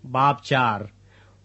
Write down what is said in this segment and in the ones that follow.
बाब 4।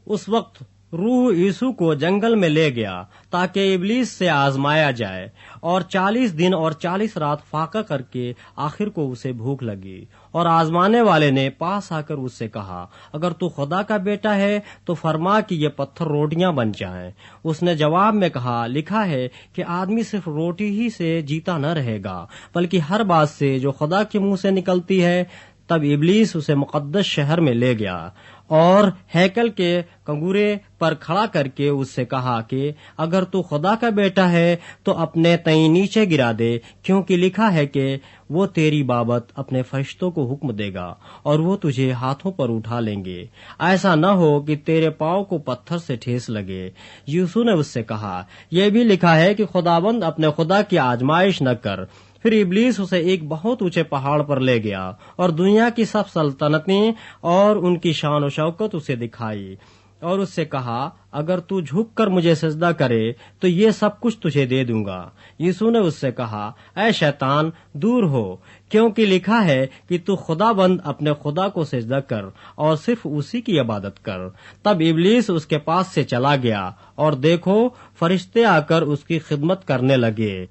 उस वक्त रूह यीशु को जंगल में ले गया ताकि इबलीस से आजमाया जाए, और 40 दिन और 40 रात फाका करके आखिर को उसे भूख लगी। और आजमाने वाले ने पास आकर उससे कहा, अगर तू खुदा का बेटा है तो फरमा कि ये पत्थर रोटियां बन जाएं। उसने जवाब में कहा, लिखा है कि आदमी सिर्फ रोटी ही से जीता न रहेगा, बल्कि हर बात से जो खुदा के मुंह से निकलती है। तब इबलीस उसे मुकद्दस शहर में ले गया और हैकल के कंगूरे पर खड़ा करके उससे कहा कि अगर तू खुदा का बेटा है तो अपने तई नीचे गिरा दे, क्योंकि लिखा है कि वो तेरी बाबत अपने फरिश्तों को हुक्म देगा और वो तुझे हाथों पर उठा लेंगे, ऐसा न हो कि तेरे पांव को पत्थर से ठेस लगे। यीशु ने उससे कहा, यह भी लिखा है कि खुदाबंद अपने खुदा की आजमाइश न कर। फिर इबलीस उसे एक बहुत ऊंचे पहाड़ पर ले गया और दुनिया की सब सल्तनतें और उनकी शान और शौकत उसे दिखाई और उससे कहा, अगर तू झुक कर मुझे सजदा करे तो ये सब कुछ तुझे दे दूंगा। यीशु ने उससे कहा, ऐ शैतान, दूर हो, क्योंकि लिखा है कि तू खुदाबंद अपने खुदा को सजदा कर और सिर्फ उसी की इबादत कर। तब इबलीस उसके पास से चला गया और देखो, फरिश्ते आकर उसकी खिदमत करने लगे।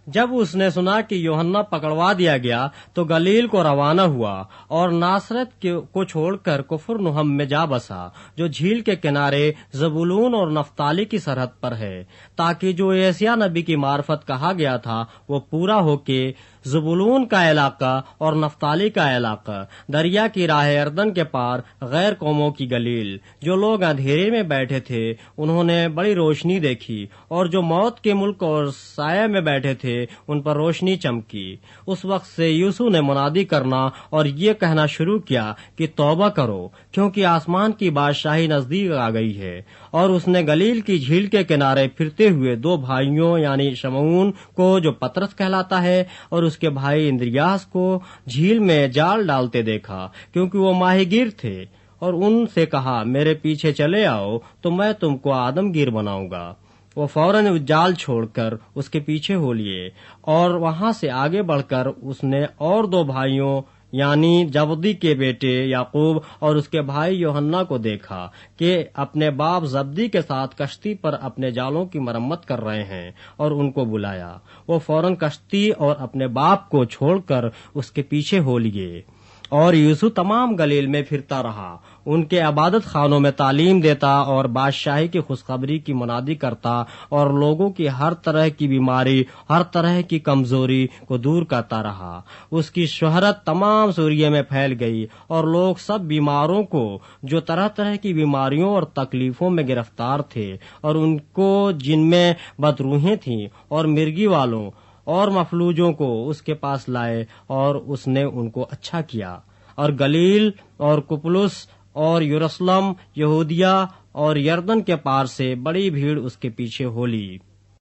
जब उसने सुना कि यूहन्ना पकड़वा दिया गया तो गलील को रवाना हुआ और नासरत को छोड़कर कुफरनहुम में जा बसा, जो झील के किनारे ज़बूलून और नफ्ताली की सरहद पर है, ताकि जो यशायाह नबी की मार्फत कहा गया था वो पूरा होके ज़बूलून का इलाका और नफ्ताली का इलाका, दरिया की राह यरदन के पार गैर कौमों की गलील। जो लोग अंधेरे में बैठे थे उन्होंने बड़ी रोशनी देखी, और जो मौत के मुल्क और साया में बैठे थे उन पर रोशनी चमकी। उस वक्त से यीशु ने मुनादी करना और ये कहना शुरू किया कि तौबा करो, क्योंकि आसमान की बादशाही नजदीक आ गई है। और उसने गलील की झील के किनारे फिरते हुए 2 भाइयों यानी शमऊन को, जो पतरस कहलाता है, और उसके भाई इंद्रियास को झील में जाल डालते देखा, क्योंकि वो माहीगीर थे, और उनसे कहा, मेरे पीछे चले आओ तो मैं तुमको आदमगीर बनाऊंगा। वो फौरन जाल छोड़कर उसके पीछे हो लिए, और वहां से आगे बढ़कर उसने और 2 भाइयों यानी जबदी के बेटे याकूब और उसके भाई यूहन्ना को देखा कि अपने बाप जब्दी के साथ कश्ती पर अपने जालों की मरम्मत कर रहे हैं, और उनको बुलाया। वो फौरन कश्ती और अपने बाप को छोड़कर उसके पीछे हो लिए। और यीशु तमाम गलील में फिरता रहा, उनके इबादत खानों में तालीम देता और बादशाही की खुशखबरी की मुनादी करता, और लोगों की हर तरह की बीमारी, हर तरह की कमजोरी को दूर करता रहा। उसकी शोहरत तमाम सूरिया में फैल गई, और लोग सब बीमारों को, जो तरह तरह की बीमारियों और तकलीफों में गिरफ्तार थे, और उनको जिनमें बदरूहें थीं, और मिर्गी वालों और मफलूजों को उसके पास लाए, और उसने उनको अच्छा किया। और गलील और कुपलुस और यरूशलेम, यहूदिया और यरदन के पार से बड़ी भीड़ उसके पीछे हो ली।